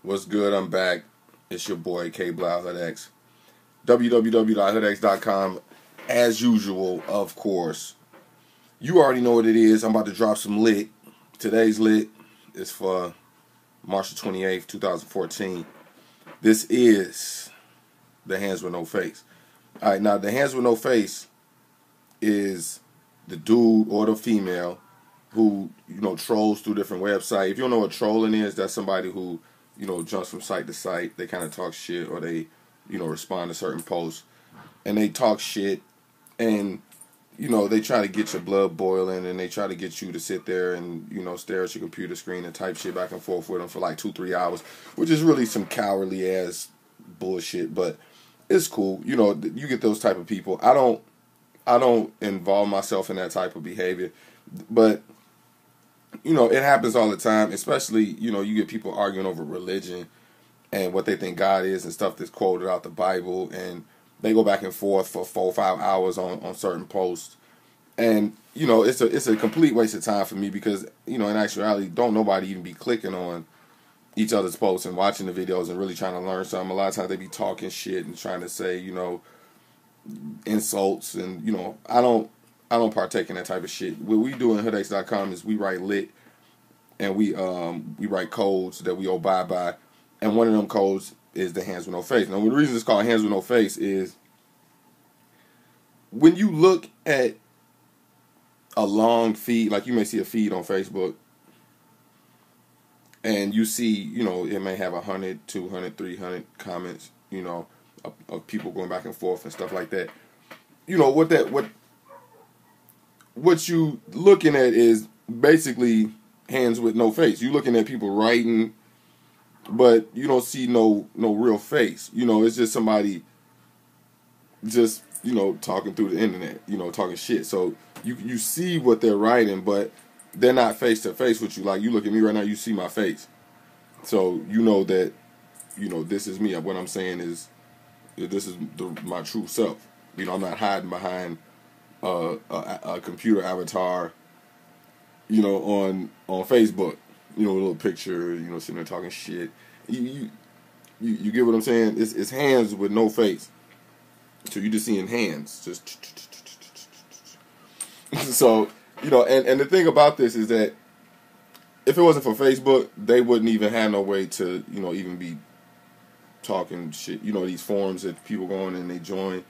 What's good? I'm back. It's your boy K-Blao HoodX. www.hoodx.com. As usual, of course. You already know what it is. I'm about to drop some lit. Today's lit is for March 28th, 2014. This is the Hands with No Face. Alright, now the Hands with No Face is the dude or the female who, trolls through different websites. If you don't know what trolling is, that's somebody who, jumps from site to site. They kind of talk shit or they, respond to certain posts. And they talk shit and, they try to get your blood boiling and they try to get you to sit there and, stare at your computer screen and type shit back and forth with them for like 2-3 hours, which is really some cowardly ass bullshit, but it's cool. You get those type of people. I don't involve myself in that type of behavior, but it happens all the time, especially, you get people arguing over religion and what they think God is and stuff that's quoted out the Bible, and they go back and forth for 4 or 5 hours on certain posts. And, it's a complete waste of time for me because, in actuality, don't nobody even be clicking on each other's posts and watching the videos and really trying to learn something. A lot of times they be talking shit and trying to say, insults, and, I don't partake in that type of shit. What we do in hoodx.com is we write lit, and we write codes that we abide by, and one of them codes is the Hands with No Face. Now, the reason it's called Hands with No Face is when you look at a long feed, like you may see a feed on Facebook, and you see, it may have 100, 200, 300 comments, of people going back and forth and stuff like that. What you looking at is basically hands with no face. You looking at people writing, but you don't see no real face. It's just somebody just, talking through the internet, talking shit. So you see what they're writing, but they're not face to face with you. Like, you look at me right now, you see my face. So you know that, this is me. What I'm saying is this is my true self. I'm not hiding behind a computer avatar, on Facebook, a little picture, sitting there talking shit. You get what I'm saying? It's hands with no face. So you just seeing hands, just so and the thing about this is that if it wasn't for Facebook, they wouldn't even have no way to even be talking shit. These forums that people go on and they join.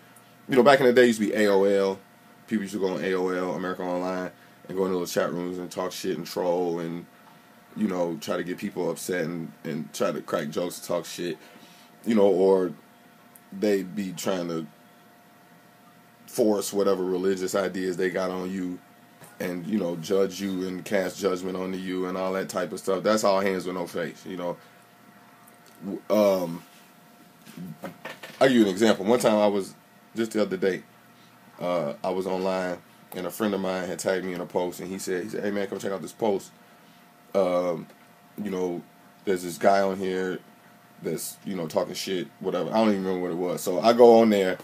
Back in the day, it used to be AOL. People used to go on AOL, America Online, and go into little chat rooms and talk shit and troll and, try to get people upset and try to crack jokes and talk shit, or they'd be trying to force whatever religious ideas they got on you and, judge you and cast judgment onto you and all that type of stuff. That's all hands with no face, I'll give you an example. One time just the other day, I was online and a friend of mine had tagged me in a post and he said, hey man, come check out this post. There's this guy on here that's, talking shit, whatever. I don't even remember what it was. So I go on there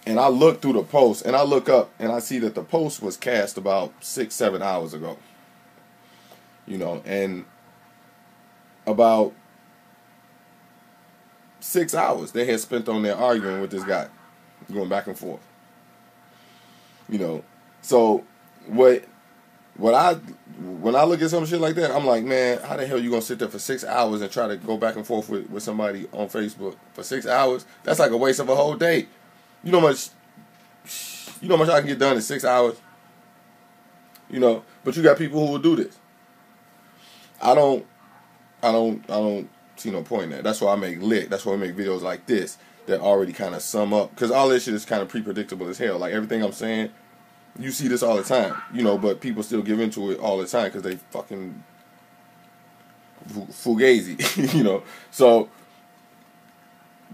and I look through the post and I look up and I see that the post was cast about 6-7 hours ago. And about 6 hours they had spent on there arguing with this guy, going back and forth. So when I look at some shit like that, I'm like, man, how the hell you gonna sit there for 6 hours and try to go back and forth with somebody on Facebook for 6 hours? That's like a waste of a whole day. You know how much I can get done in 6 hours? But you got people who will do this. I don't see no point in that. That's why I make lit. That's why I make videos like this that already kind of sum up, because all this shit is kind of pre-predictable as hell. Like, everything I'm saying, you see this all the time, but people still give into it all the time because they fucking fugazi, So,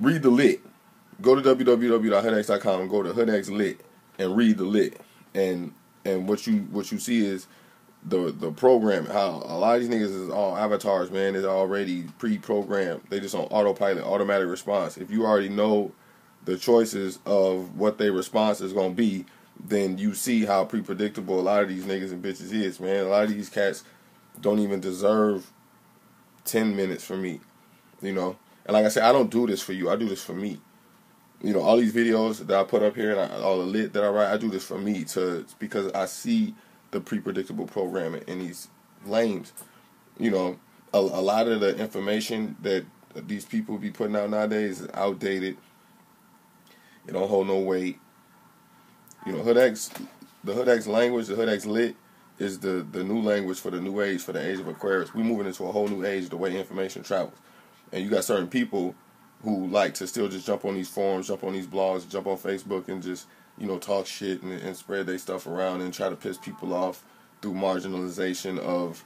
read the lit. Go to www.hoodx.com and go to hoodx lit and read the lit. And what you see is the program, how a lot of these niggas is all avatars, man, is already pre-programmed. They just on autopilot, automatic response. If you already know the choices of what their response is going to be, then you see how pre-predictable a lot of these niggas and bitches is, man. A lot of these cats don't even deserve 10 minutes from me. you know. And like I said, I don't do this for you. I do this for me. You know, all these videos that I put up here and all the lit that I write, I do this for me because I see the pre-predictable programming in these lames. You know, a lot of the information that these people be putting out nowadays is outdated. It don't hold no weight. You know, the Hood X language, the Hood X lit, is the new language for the new age, for the age of Aquarius. We're moving into a whole new age the way information travels. And you got certain people who like to still just jump on these forums, jump on these blogs, jump on Facebook and just, you know, talk shit and spread their stuff around and try to piss people off through marginalization of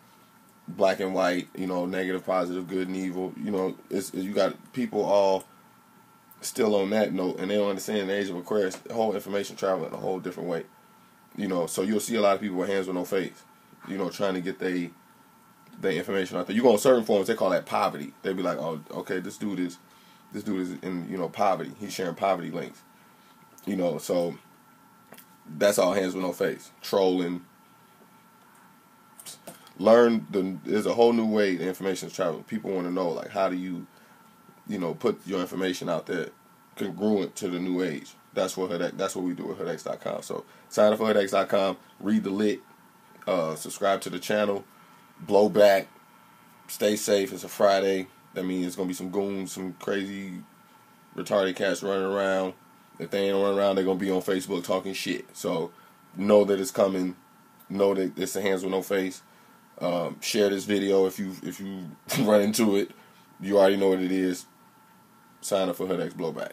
black and white, you know, negative, positive, good and evil. You know, you got people all still on that note, and they don't understand in the age of Aquarius, the whole information travel in a whole different way. You know, so you'll see a lot of people with hands with no face, you know, trying to get their information out there. You go on certain forums, they call that poverty. They be like, oh, okay, this dude is in, you know, poverty. He's sharing poverty links. You know, so that's all hands with no face. Trolling. There's a whole new way the information is traveling. People want to know, like, how do you know, put your information out there congruent to the new age. That's what we do at HoodX.com. So sign up for HoodX.com, read the lit, subscribe to the channel, blow back, stay safe. It's a Friday. That means it's gonna be some goons, some crazy retarded cats running around. If they ain't running around, they're gonna be on Facebook talking shit. So know that it's coming. Know that it's the hands with no face. Share this video if you run into it. You already know what it is. Sign up for HoodX Blowback.